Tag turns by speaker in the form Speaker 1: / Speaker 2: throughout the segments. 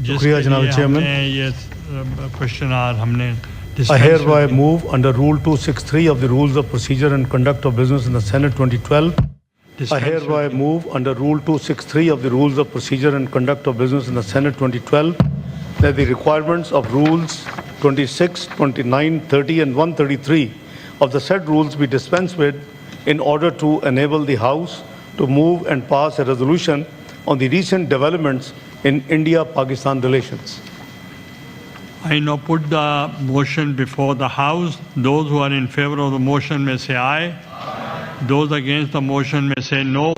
Speaker 1: شکریہ جناب چیئرمین.
Speaker 2: یہ کوشچن ہم نے
Speaker 1: I hereby move under Rule 263 of the Rules of Procedure and Conduct of Business in the Senate 2012. I hereby move under Rule 263 of the Rules of Procedure and Conduct of Business in the Senate 2012 that the requirements of Rules 26, 29, 30 and 133 of the said rules be dispensed with in order to enable the House to move and pass a resolution on the recent developments in India-Pakistan relations.
Speaker 2: I now put the motion before the House. Those who are in favor of the motion may say aye. Those against the motion may say no.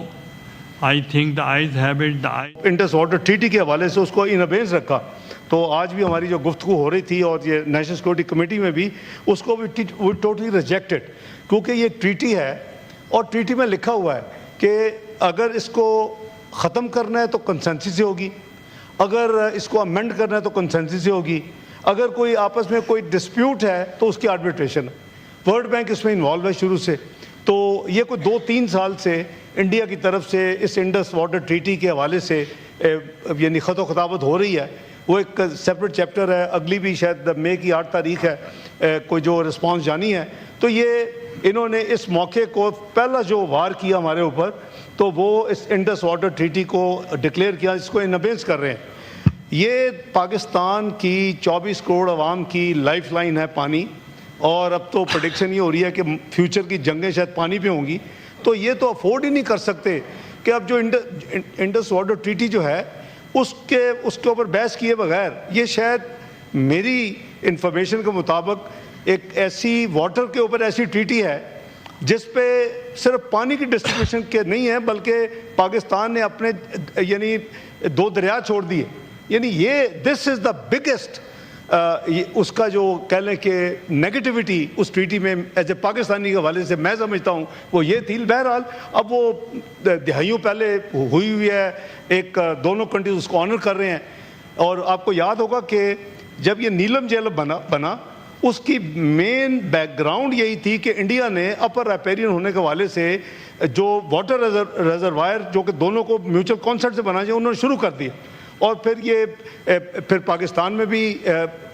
Speaker 2: I think the ayes have it. The ayes.
Speaker 1: Indus Water Treaty کے حوالے سے اس کو ان ابینس رکھا تو آج بھی ہماری جو گفتگو ہو رہی تھی اور یہ نیشنل سیکورٹی کمیٹی میں بھی اس کو بھی ٹوٹلی ریجیکٹڈ کیونکہ یہ ٹریٹی ہے اور ٹریٹی میں لکھا ہوا ہے کہ اگر اس کو ختم کرنا ہے تو کنسنسس سے ہوگی, اگر اس کو امینڈ کرنا ہے تو کنسنسس سے ہوگی, اگر کوئی آپس میں کوئی ڈسپیوٹ ہے تو اس کی آربیٹریشن. ورلڈ بینک اس میں انوالو ہے شروع سے. تو یہ کوئی 2-3 سال سے انڈیا کی طرف سے اس انڈس واٹر ٹریٹی کے حوالے سے یعنی خط و خطابت ہو رہی ہے. وہ ایک سیپریٹ چیپٹر ہے, اگلی بھی شاید مئی کی 8 تاریخ ہے کوئی جو رسپانس جانی ہے. تو یہ انہوں نے اس موقع کو پہلا جو وار کیا ہمارے اوپر تو وہ اس انڈس واٹر ٹریٹی کو ڈکلیئر کیا, اس کو ان ابینس کر رہے ہیں. یہ پاکستان کی 24 کروڑ عوام کی لائف لائن ہے پانی, اور اب تو پریڈکشن یہ ہو رہی ہے کہ فیوچر کی جنگیں شاید پانی پہ ہوں گی. تو یہ تو افورڈ ہی نہیں کر سکتے کہ اب جو انڈس واٹر ٹریٹی جو ہے اس کے اوپر بحث کیے بغیر, یہ شاید میری انفارمیشن کے مطابق ایک ایسی واٹر کے اوپر ایسی ٹریٹی ہے جس پہ صرف پانی کی ڈسٹریبیوشن کے نہیں ہے بلکہ پاکستان نے اپنے یعنی 2 دریا چھوڑ دیے. یعنی یہ دس از دا بگیسٹ اس کا جو کہہ لیں کہ نیگیٹیوٹی اس ٹریٹی میں ایز اے پاکستانی کے حوالے سے میں سمجھتا ہوں وہ یہ تھی. بہرحال اب وہ دہائیوں پہلے ہوئی ہے, ایک دونوں کنٹریز اس کو آنر کر رہے ہیں. اور آپ کو یاد ہوگا کہ جب یہ نیلم جیل بنا اس کی مین بیک گراؤنڈ یہی تھی کہ انڈیا نے اپر ریپیرین ہونے کے حوالے سے جو واٹر ریزروائر جو کہ دونوں کو میوچل کانسرٹ سے بنا جائے انہوں نے شروع کر دیا. اور پھر پاکستان میں بھی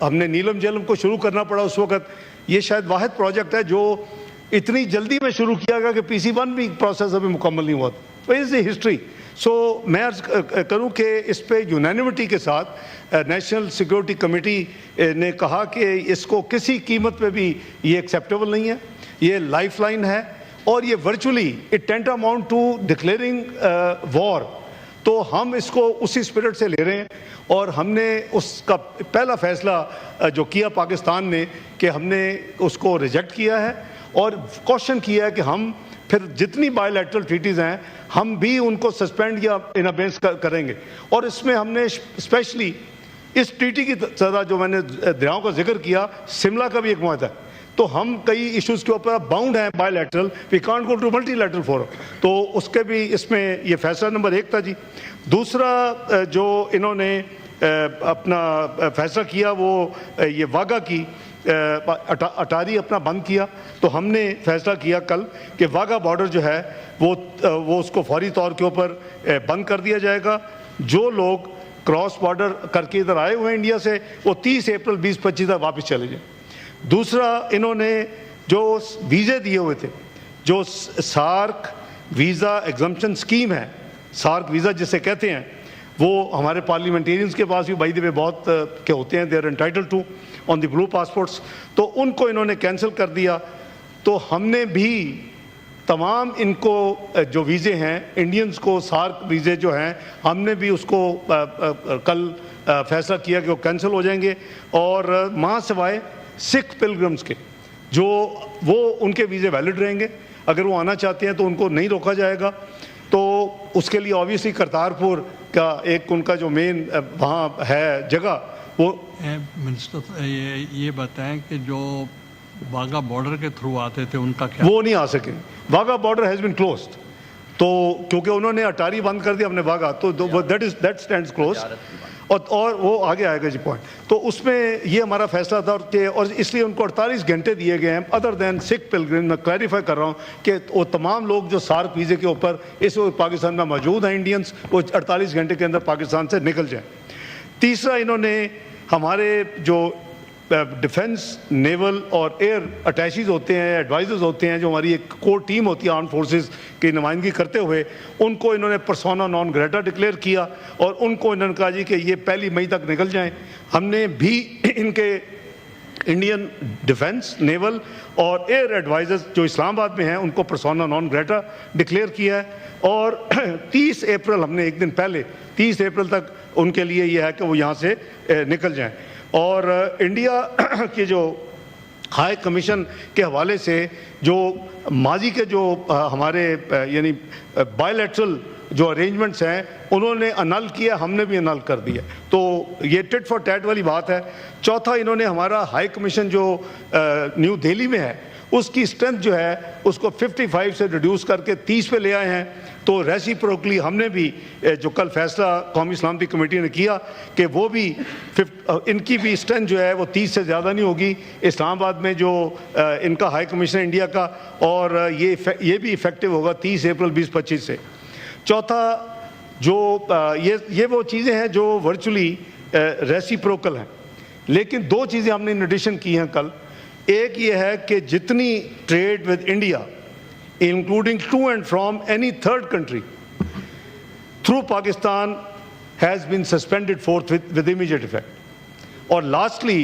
Speaker 1: ہم نے نیلم جیلم کو شروع کرنا پڑا اس وقت. یہ شاید واحد پروجیکٹ ہے جو اتنی جلدی میں شروع کیا گیا کہ PC1 بھی پروسیس ابھی مکمل نہیں ہوا. تو از دی ہسٹری. سو میں عرض کروں کہ اس پہ یونینیمٹی کے ساتھ نیشنل سیکورٹی کمیٹی نے کہا کہ اس کو کسی قیمت پہ بھی یہ ایکسیپٹیبل نہیں ہے, یہ لائف لائن ہے اور یہ virtually it tantamount to declaring war. تو ہم اس کو اسی اسپرٹ سے لے رہے ہیں اور ہم نے اس کا پہلا فیصلہ جو کیا پاکستان نے کہ ہم نے اس کو ریجیکٹ کیا ہے اور کوشچن کیا ہے کہ ہم پھر جتنی بائے لیٹرل ٹریٹیز ہیں ہم بھی ان کو سسپینڈ یا ان ابینس کریں گے. اور اس میں ہم نے اسپیشلی اس ٹریٹی کی طرح جو میں نے دریاؤں کا ذکر کیا, شملہ کا بھی ایک معاہدہ ہے. تو ہم کئی ایشوز کے اوپر باؤنڈ ہیں bilateral, we can't go to multilateral forum. تو اس کے بھی اس میں یہ فیصلہ نمبر 1 تھا جی. دوسرا جو انہوں نے اپنا فیصلہ کیا وہ یہ واگا کی اٹاری اپنا بند کیا. تو ہم نے فیصلہ کیا کل کہ واگا بارڈر جو ہے وہ اس کو فوری طور کے اوپر بند کر دیا جائے گا. جو لوگ کراس بارڈر کر کے ادھر آئے ہوئے ہیں انڈیا سے وہ 30 اپریل 2025 تک واپس چلے جائیں. دوسرا انہوں نے جو ویزے دیے ہوئے تھے, جو سارک ویزا ایگزمپشن اسکیم ہے, سارک ویزا جسے کہتے ہیں, وہ ہمارے پارلیمنٹیرینز کے پاس بھی بائی دی وے بہت کے ہوتے ہیں, they are entitled to on the blue passports. تو ان کو انہوں نے کینسل کر دیا. تو ہم نے بھی تمام ان کو جو ویزے ہیں انڈینز کو سارک ویزے جو ہیں ہم نے بھی اس کو کل فیصلہ کیا کہ وہ کینسل ہو جائیں گے. اور ماں سوائے سکھ پلگرمز کے جو وہ ان کے ویزے ویلڈ رہیں گے, اگر وہ آنا چاہتے ہیں تو ان کو نہیں روکا جائے گا. تو اس کے لیے آبویسلی کرتارپور کا ایک ان کا جو مین وہاں ہے جگہ وہ
Speaker 2: منسٹر یہ بتائیں کہ جو واگا بارڈر کے تھرو آتے تھے ان کا کیا؟
Speaker 1: وہ نہیں آ سکے. واگا بارڈر ہیز بین کلوزڈ. تو کیونکہ انہوں نے اٹاری بند کر دیا ہم نے واگا, تو دیٹ اسٹینڈز کلوز. اور وہ آگے آئے گا جی پوائنٹ. تو اس میں یہ ہمارا فیصلہ تھا اور اس لیے ان کو 48 گھنٹے دیے گئے ہیں ادر دین سکھ پلگرم. میں کلیریفائی کر رہا ہوں کہ وہ تمام لوگ جو سارک ویزے کے اوپر اس وقت پاکستان میں موجود ہیں انڈینس, وہ 48 گھنٹے کے اندر پاکستان سے نکل جائیں. تیسرا انہوں نے ہمارے جو ڈیفنس نیول اور ایئر اٹیچیز ہوتے ہیں، ایڈوائزرز ہوتے ہیں، جو ہماری ایک کور ٹیم ہوتی ہے آرم فورسز کی نمائندگی کرتے ہوئے، ان کو انہوں نے پرسونا نان گریٹا ڈکلیئر کیا اور ان کو انہوں نے کہا جی کہ یہ 1 مئی تک نکل جائیں۔ ہم نے بھی ان کے انڈین ڈیفنس نیول اور ایئر ایڈوائزرز جو اسلام آباد میں ہیں ان کو پرسونا نان گریٹا ڈکلیئر کیا ہے، اور 30 اپریل ہم نے ایک دن پہلے 30 اپریل تک ان کے لیے یہ ہے کہ وہ یہاں سے نکل جائیں۔ اور انڈیا کے جو ہائی کمیشن کے حوالے سے جو ماضی کے جو ہمارے یعنی بائی لیٹرل جو ارینجمنٹس ہیں انہوں نے انل کیا، ہم نے بھی انل کر دیا، تو یہ ٹٹ فار ٹیٹ والی بات ہے۔ چوتھا، انہوں نے ہمارا ہائی کمیشن جو نیو دہلی میں ہے اس کی اسٹرینتھ جو ہے اس کو 55 سے ریڈیوس کر کے 30 پہ لے آئے ہیں۔ تو ریسیپروکلی ہم نے بھی جو کل فیصلہ قومی سلامتی کمیٹی نے کیا کہ وہ بھی ان کی بھی اسٹرینتھ جو ہے وہ 30 سے زیادہ نہیں ہوگی اسلام آباد میں جو ان کا ہائی کمیشن انڈیا کا، اور یہ بھی افیکٹو ہوگا 30 اپریل 2025 سے۔ چوتھا، جو یہ وہ چیزیں ہیں جو ورچولی ریسیپروکل ہیں، لیکن 2 چیزیں ہم نے ان ایڈیشن کی ہیں کل۔ ایک یہ ہے کہ جتنی trade with India including to and from any third country through Pakistan has been suspended forthwith with immediate effect۔ اور lastly،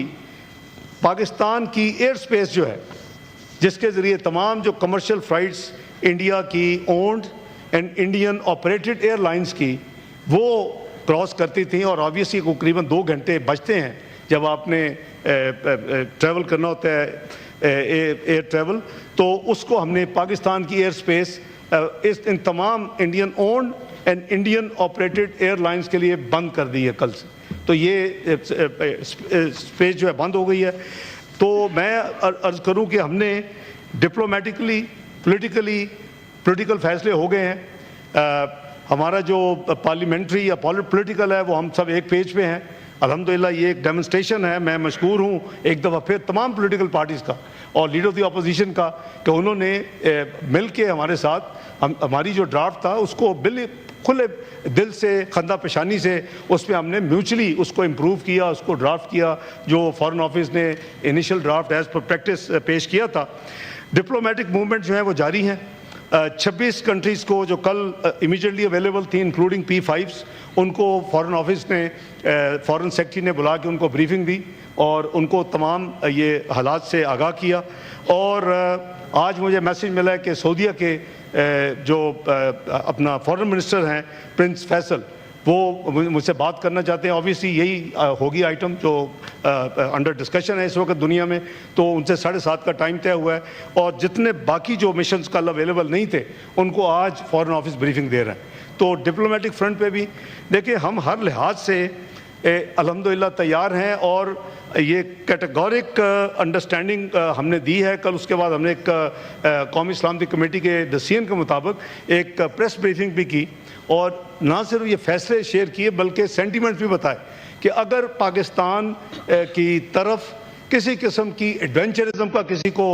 Speaker 1: پاکستان کی ایئر سپیس جو ہے جس کے ذریعے تمام جو کمرشل فلائٹس انڈیا کی owned and Indian operated airlines کی وہ کراس کرتی تھیں، اور آبویسلی تقریباً 2 گھنٹے بچتے ہیں جب آپ نے ٹریول کرنا ہوتا ہے ایئر ٹریول، تو اس کو ہم نے پاکستان کی ایئر سپیس ان تمام Indian owned and Indian operated airlines کے لیے بند کر دی ہے کل سے، تو یہ سپیس جو ہے بند ہو گئی ہے۔ تو میں عرض کروں کہ ہم نے ڈپلومیٹکلی پولیٹیکل فیصلے ہو گئے ہیں، ہمارا جو پارلیمنٹری یا پولیٹیکل ہے وہ ہم سب ایک پیج پہ ہیں الحمدللہ۔ یہ ایک ڈیمونسٹریشن ہے، میں مشکور ہوں ایک دفعہ پھر تمام پولیٹیکل پارٹیز کا اور لیڈر آف دی اپوزیشن کا کہ انہوں نے مل کے ہمارے ساتھ ہماری جو ڈرافٹ تھا اس کو کھلے دل سے خندہ پیشانی سے اس پہ ہم نے میوچلی اس کو امپروو کیا، اس کو ڈرافٹ کیا جو فارن آفس نے initial draft as per practice پیش کیا تھا۔ ڈپلومیٹک موومنٹ جو ہیں وہ جاری ہیں، 26 کنٹریز کو جو کل امیجیٹلی اویلیبل تھیں انکلوڈنگ P5s، ان کو فارن آفس نے فارن سیکرٹری نے بلا کے ان کو بریفنگ دی اور ان کو تمام یہ حالات سے آگاہ کیا۔ اور آج مجھے میسیج ملا ہے کہ سعودیہ کے جو اپنا فارن منسٹر ہیں پرنس فیصل، وہ مجھ سے بات کرنا چاہتے ہیں۔ آبویسلی یہی ہوگی آئٹم جو انڈر ڈسکشن ہے اس وقت دنیا میں، تو ان سے 7:30 کا ٹائم طے ہوا ہے، اور جتنے باقی جو مشنز کل اویلیبل نہیں تھے ان کو آج فارن آفس بریفنگ دے رہے ہیں۔ تو ڈپلومیٹک فرنٹ پہ بھی دیکھیں ہم ہر لحاظ سے الحمدللہ تیار ہیں، اور یہ کیٹیگورک انڈرسٹینڈنگ ہم نے دی ہے۔ کل اس کے بعد ہم نے ایک قومی سلامتی کمیٹی کے ڈسیژن کے مطابق ایک پریس بریفنگ بھی کی، اور نہ صرف یہ فیصلے شیئر کیے بلکہ سینٹیمنٹ بھی بتائے کہ اگر پاکستان کی طرف کسی قسم کی ایڈونچرزم کا کسی کو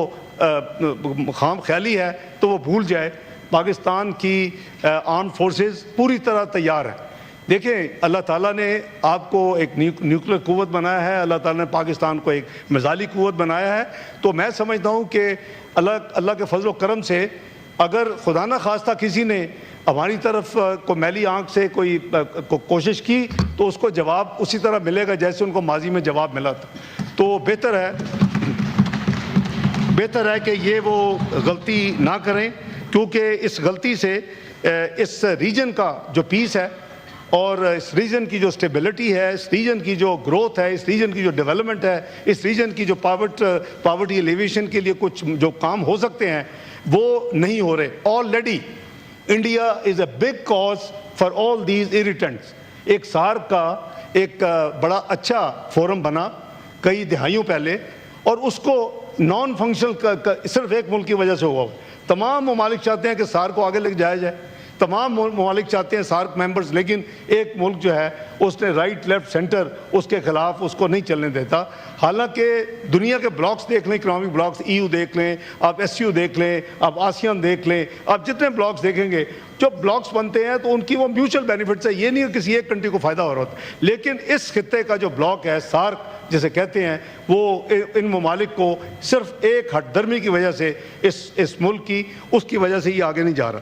Speaker 1: خام خیالی ہے تو وہ بھول جائے۔ پاکستان کی آرم فورسز پوری طرح تیار ہیں۔ دیکھیں اللہ تعالیٰ نے آپ کو ایک نیوکلیر قوت بنایا ہے، اللہ تعالیٰ نے پاکستان کو ایک میزائلی قوت بنایا ہے، تو میں سمجھتا ہوں کہ اللہ کے فضل و کرم سے اگر خدا نہ خواستہ کسی نے ہماری طرف کو میلی آنکھ سے کوئی کوشش کی تو اس کو جواب اسی طرح ملے گا جیسے ان کو ماضی میں جواب ملا تھا۔ تو بہتر ہے کہ یہ وہ غلطی نہ کریں، کیونکہ اس غلطی سے اس ریجن کا جو پیس ہے اور اس ریجن کی جو سٹیبلٹی ہے، اس ریجن کی جو گروتھ ہے، اس ریجن کی جو ڈیولپمنٹ ہے، اس ریجن کی جو پاورٹی ایلیویشن کے لیے کچھ جو کام ہو سکتے ہیں وہ نہیں ہو رہے۔ Already India is a big cause for all these irritants۔ ایک سارک کا ایک بڑا اچھا فورم بنا کئی دہائیوں پہلے، اور اس کو نان فنکشنل صرف ایک ملک کی وجہ سے ہوا۔ تمام ممالک چاہتے ہیں کہ سارک کو آگے لے جایا جائے، تمام ممالک چاہتے ہیں سارک ممبرز، لیکن ایک ملک جو ہے اس نے رائٹ لیفٹ سینٹر اس کے خلاف اس کو نہیں چلنے دیتا. حالانکہ دنیا کے بلاکس دیکھ لیں، اکنامک بلاکس، EU دیکھ لیں، آپ SCO دیکھ لیں، آپ آسیان دیکھ لیں، آپ جتنے بلاکس دیکھیں گے، جو بلاکس بنتے ہیں تو ان کی وہ میوچل بینیفٹس ہے. یہ نہیں ہے کسی ایک کنٹری کو فائدہ ہو رہا ہوتا. لیکن اس خطے کا جو بلاک ہے سارک جسے کہتے ہیں، وہ ان ممالک کو صرف ایک ہٹ درمی کی وجہ سے اس ملک کی، اس کی وجہ سے یہ آگے نہیں جا رہا.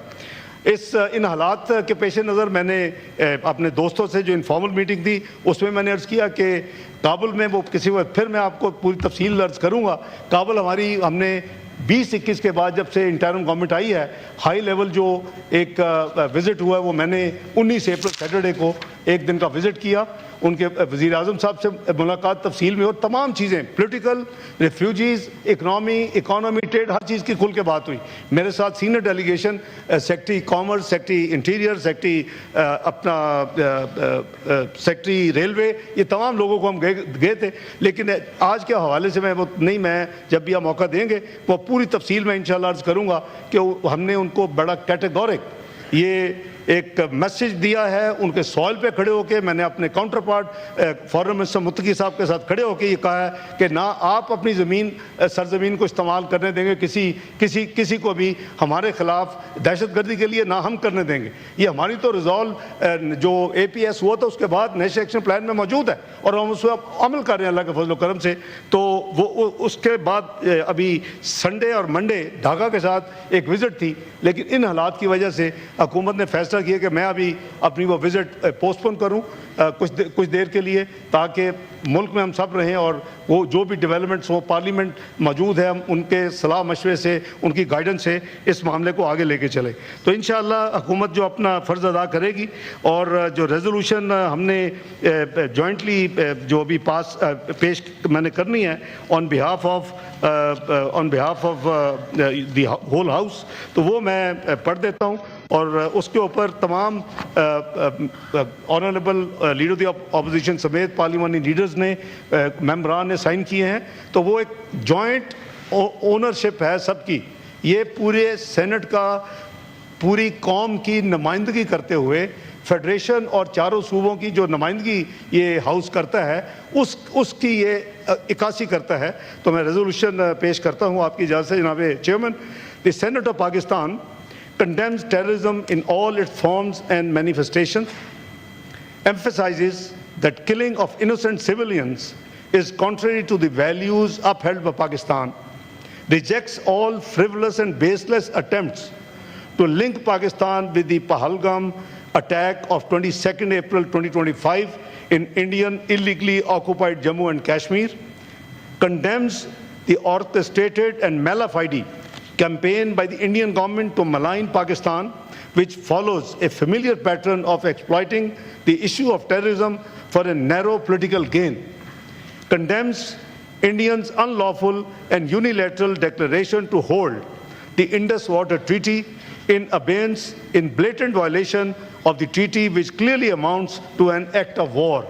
Speaker 1: ان حالات کے پیش نظر میں نے اپنے دوستوں سے جو انفارمل میٹنگ تھی اس میں نے عرض کیا کہ کابل میں وہ کسی وقت پھر میں آپ کو پوری تفصیل عرض کروں گا. کابل ہم نے 2021 کے بعد جب سے انٹرم گورنمنٹ آئی ہے، ہائی لیول جو ایک وزٹ ہوا ہے وہ میں نے 19 اپریل سیٹرڈے کو ایک دن کا وزٹ کیا. ان کے وزیر اعظم صاحب سے ملاقات تفصیل میں، اور تمام چیزیں پولیٹیکل، ریفیوجیز، اکانومی، ٹریڈ، ہر چیز کی کھل کے بات ہوئی. میرے ساتھ senior delegation secretary commerce, secretary interior, secretary secretary railway, یہ تمام لوگوں کو ہم گئے تھے. لیکن آج کے حوالے سے میں جب بھی آپ موقع دیں گے وہ پوری تفصیل میں انشاءاللہ عرض کروں گا کہ ہم نے ان کو بڑا کیٹیگورک یہ ایک میسیج دیا ہے. ان کے سوال پہ کھڑے ہو کے میں نے اپنے کاؤنٹر پارٹ فارن منسٹر متقی صاحب کے ساتھ کھڑے ہو کے یہ کہا ہے کہ نہ آپ اپنی سرزمین کو استعمال کرنے دیں گے کسی کو بھی ہمارے خلاف دہشت گردی کے لیے، نہ ہم کرنے دیں گے. یہ ہماری تو ریزالو جو APS ہوا تھا اس کے بعد نیشنل ایکشن پلان میں موجود ہے اور ہم اس پہ عمل کر رہے ہیں اللہ کے فضل و کرم سے. تو وہ اس کے بعد ابھی سنڈے اور منڈے ڈھاکہ کے ساتھ ایک وزٹ تھی، لیکن ان حالات کی وجہ سے حکومت نے فیصلہ کیا کہ میں ابھی اپنی وہ وزٹ پوسٹ پون کروں کچھ دیر کے لیے، تاکہ ملک میں ہم سب رہیں اور وہ جو بھی ڈیولپمنٹس ہوں، پارلیمنٹ موجود ہے، ہم ان کے صلاح مشورے سے، ان کی گائیڈنس سے اس معاملے کو آگے لے کے چلے. تو انشاءاللہ حکومت جو اپنا فرض ادا کرے گی، اور جو ریزولوشن ہم نے جوائنٹلی جو ابھی پیش میں نے کرنی ہے on behalf of the whole house, تو وہ میں پڑھ دیتا ہوں. اور اس کے اوپر تمام آنریبل لیڈر دی اپوزیشن سمیت پارلیمانی لیڈرز نے، ممبران نے سائن کیے ہیں. تو وہ ایک جوائنٹ اونرشپ ہے سب کی. یہ پورے سینٹ کا پوری قوم کی نمائندگی کرتے ہوئے، فیڈریشن اور چاروں صوبوں کی جو نمائندگی یہ ہاؤس کرتا ہے اس کی یہ عکاسی کرتا ہے. تو میں ریزولوشن پیش کرتا ہوں آپ کی اجازت سے جناب chairman. The senate of Pakistan condemns terrorism in all its forms and manifestations, emphasizes that killing of innocent civilians is contrary to the values upheld by Pakistan, rejects all frivolous and baseless attempts to link Pakistan with the Pahalgam attack of 22nd April 2025 in Indian illegally occupied Jammu and Kashmir, condemns the orchestrated and mala fide campaign by the Indian government to malign Pakistan, which follows a familiar pattern of exploiting the issue of terrorism for a narrow political gain, condemns Indians' unlawful and unilateral declaration to hold the Indus Water Treaty in abeyance, in blatant violation of the treaty, which clearly amounts to an act of war,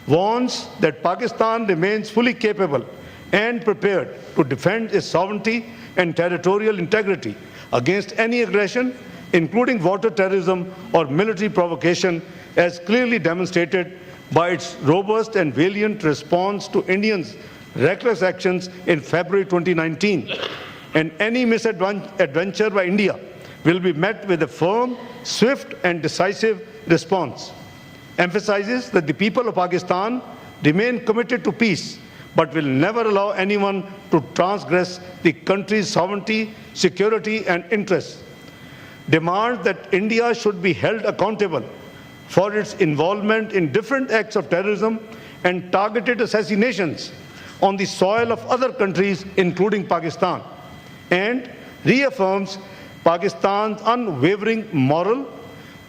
Speaker 1: warns that Pakistan remains fully capable and prepared to defend its sovereignty and territorial integrity against any aggression, including water terrorism or military provocation, as clearly demonstrated by its robust and valiant response to Indians' reckless actions in February 2019. And any misadventure by India will be met with a firm, swift and decisive response. Emphasizes that the people of Pakistan remain committed to peace, but will never allow anyone to transgress the country's sovereignty, security and interests. Demands that India should be held accountable for its involvement in different acts of terrorism and targeted assassinations on the soil of other countries, including Pakistan, and reaffirms Pakistan's unwavering moral,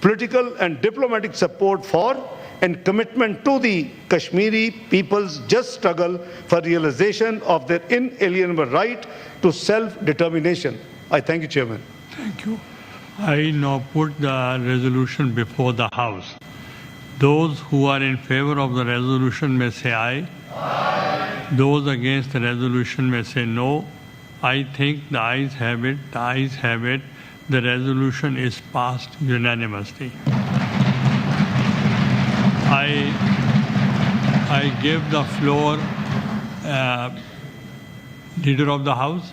Speaker 1: political and diplomatic support for and commitment to the Kashmiri people's just struggle for realization of their inalienable right to self-determination. I thank you, Chairman.
Speaker 2: Thank you. I now put the resolution before the House. Those who are in favor of the resolution may say aye. Aye. Those against the resolution may say no. I think the ayes have it. The ayes have it. the resolution is passed unanimously. I give the floor Leader of the House.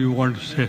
Speaker 2: you want to say?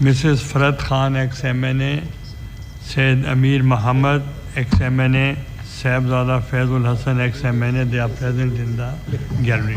Speaker 2: Mrs. Farad Khan, ex-MNA, Said Amir Muhammad, ex-MNA, Saibzada Faizul Hassan, ex-MNA, they are present in the gallery.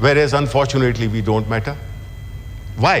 Speaker 3: whereas unfortunately we don't matter. Why?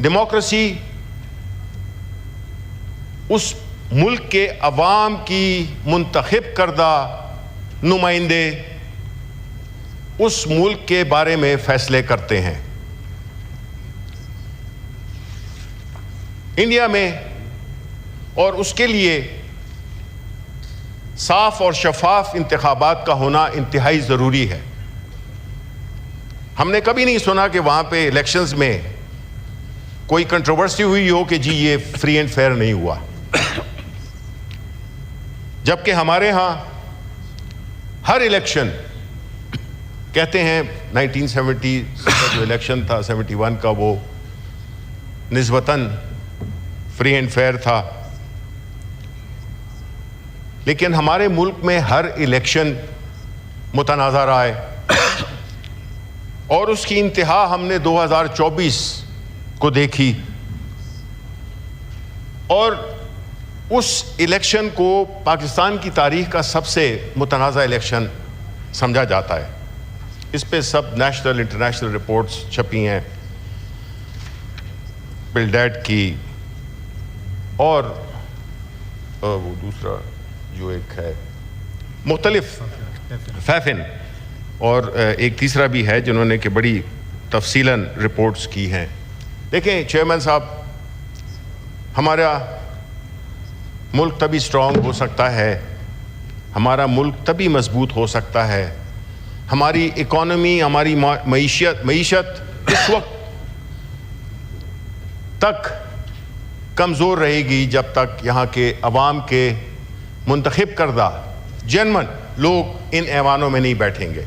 Speaker 3: Democracy اس ملک کے عوام کی منتخب کردہ نمائندے اس ملک کے بارے میں فیصلے کرتے ہیں. انڈیا میں اور اس کے لیے صاف اور شفاف انتخابات کا ہونا انتہائی ضروری ہے. ہم نے کبھی نہیں سنا کہ وہاں پہ الیکشنز میں کوئی کنٹروورسی ہوئی ہو کہ جی یہ فری اینڈ فیئر نہیں ہوا. جبکہ ہمارے ہاں ہر الیکشن کہتے ہیں 1970 کا جو الیکشن تھا 71 کا وہ نسبتاً فری اینڈ فیئر تھا، لیکن ہمارے ملک میں ہر الیکشن متنازع رہا ہے اور اس کی انتہا ہم نے 2024 کو دیکھی. اور اس الیکشن کو پاکستان کی تاریخ کا سب سے متنازع الیکشن سمجھا جاتا ہے. اس پہ سب نیشنل انٹرنیشنل رپورٹس چھپی ہیں، بل ڈیٹ کی اور وہ دوسرا جو ایک ہے مختلف فیفن اور ایک تیسرا بھی ہے جنہوں نے کہ بڑی تفصیلاً رپورٹس کی ہیں. دیکھیں چیئرمین صاحب، ہمارا ملک تبھی اسٹرانگ ہو سکتا ہے، ہمارا ملک تبھی مضبوط ہو سکتا ہے، ہماری اکانومی، ہماری معیشت اس وقت تک کمزور رہے گی جب تک یہاں کے عوام کے منتخب کردہ جنمن لوگ ان ایوانوں میں نہیں بیٹھیں گے.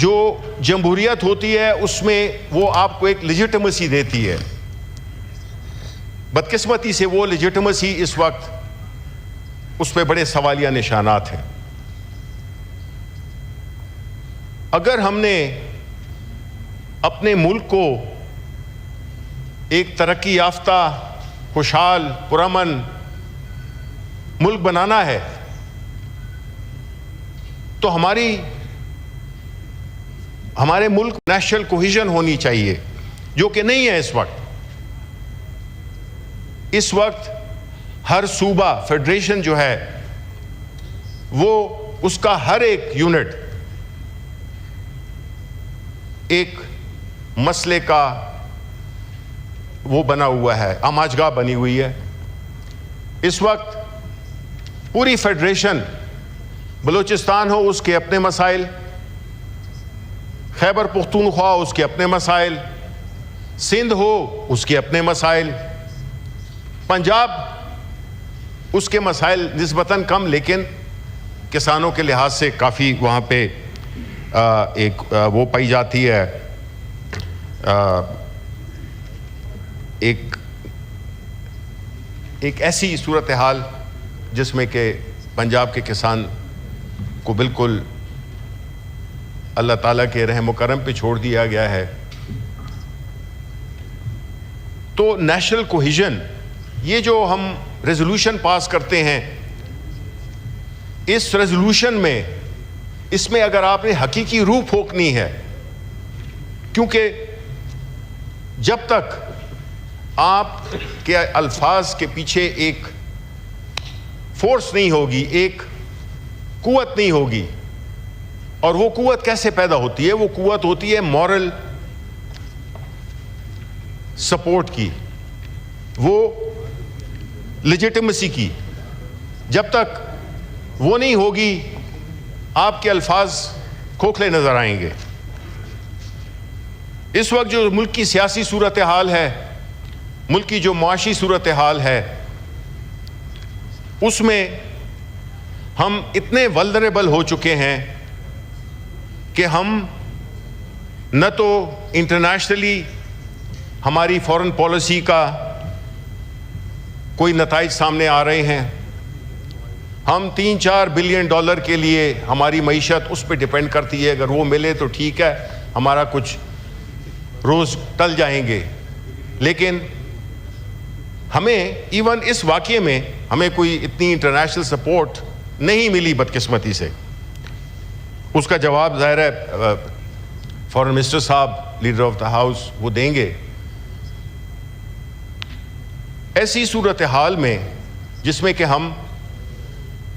Speaker 3: جو جمہوریت ہوتی ہے اس میں وہ آپ کو ایک لیجیٹمیسی دیتی ہے. بدقسمتی سے وہ لیجیٹمیسی اس وقت اس پہ بڑے سوالیہ نشانات ہیں. اگر ہم نے اپنے ملک کو ایک ترقی یافتہ، خوشحال، پرامن ملک بنانا ہے تو ہمارے ملک نیشنل کوہیژن ہونی چاہیے، جو کہ نہیں ہے اس وقت. اس وقت ہر صوبہ فیڈریشن جو ہے وہ اس کا ہر ایک یونٹ ایک مسئلے کا وہ بنا ہوا ہے، آماجگاہ بنی ہوئی ہے. اس وقت پوری فیڈریشن، بلوچستان ہو اس کے اپنے مسائل، خیبر پختونخوا اس کے اپنے مسائل، سندھ ہو اس کے اپنے مسائل، پنجاب اس کے مسائل نسبتاً کم لیکن کسانوں کے لحاظ سے کافی وہاں پہ ایک وہ پائی جاتی ہے، ایک ایسی صورتحال جس میں کہ پنجاب کے کسان کو بالکل اللہ تعالیٰ کے رحم و کرم پہ چھوڑ دیا گیا ہے. تو نیشنل کوہیژن، یہ جو ہم ریزولوشن پاس کرتے ہیں، اس ریزولوشن میں اس میں اگر آپ نے حقیقی روح پھونکنی ہے، کیونکہ جب تک آپ کے الفاظ کے پیچھے ایک فورس نہیں ہوگی، ایک قوت نہیں ہوگی، اور وہ قوت کیسے پیدا ہوتی ہے؟ وہ قوت ہوتی ہے مورل سپورٹ کی، وہ لیجیٹمیسی کی. جب تک وہ نہیں ہوگی آپ کے الفاظ کھوکھلے نظر آئیں گے. اس وقت جو ملک کی سیاسی صورتحال ہے، ملک کی جو معاشی صورتحال ہے، اس میں ہم اتنے ولنریبل ہو چکے ہیں کہ ہم نہ تو انٹرنیشنلی ہماری فورن پالیسی کا کوئی نتائج سامنے آ رہے ہیں. ہم $3-4 بلین کے لیے ہماری معیشت اس پہ ڈیپینڈ کرتی ہے، اگر وہ ملے تو ٹھیک ہے، ہمارا کچھ روز ٹل جائیں گے. لیکن ہمیں ایون اس واقعے میں ہمیں کوئی اتنی انٹرنیشنل سپورٹ نہیں ملی بدقسمتی سے. اس کا جواب ظاہر ہے فارن منسٹر صاحب لیڈر آف دا ہاؤس وہ دیں گے. ایسی صورتحال میں جس میں کہ ہم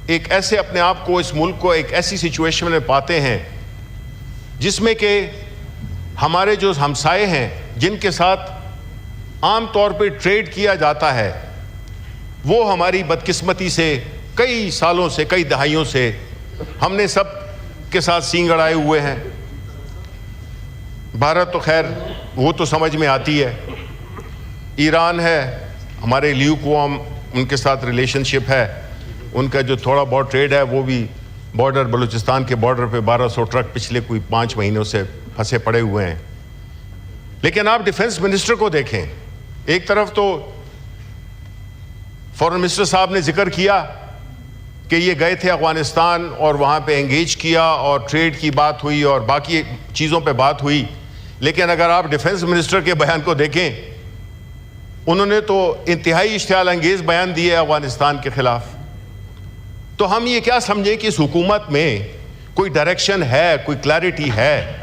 Speaker 3: ایک ایسے اپنے آپ کو اس ملک کو ایک ایسی سچویشن میں پاتے ہیں جس میں کہ ہمارے جو ہمسائے ہیں جن کے ساتھ عام طور پہ ٹریڈ کیا جاتا ہے وہ ہماری بدقسمتی سے کئی سالوں سے کئی دہائیوں سے ہم نے سب کے ساتھ سینگ اڑائے ہوئے ہیں. بھارت تو خیر وہ تو سمجھ میں آتی ہے, ایران ہے ہمارے لیوکوام ان کے ساتھ ریلیشن شپ ہے, ان کا جو تھوڑا بہت ٹریڈ ہے وہ بھی بارڈر بلوچستان کے بارڈر پہ 1200 ٹرک پچھلے کوئی 5 مہینوں سے پھنسے پڑے ہوئے ہیں. لیکن آپ ڈیفنس منسٹر کو دیکھیں, ایک طرف تو فارن منسٹر صاحب نے ذکر کیا کہ یہ گئے تھے افغانستان اور وہاں پہ انگیج کیا اور ٹریڈ کی بات ہوئی اور باقی چیزوں پہ بات ہوئی, لیکن اگر آپ ڈیفنس منسٹر کے بیان کو دیکھیں انہوں نے تو انتہائی اشتعال انگیز بیان دیے افغانستان کے خلاف. تو ہم یہ کیا سمجھیں کہ اس حکومت میں کوئی ڈائریکشن ہے, کوئی کلیئرٹی ہے,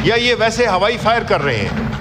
Speaker 3: یا یہ ویسے ہوائی فائر کر رہے ہیں؟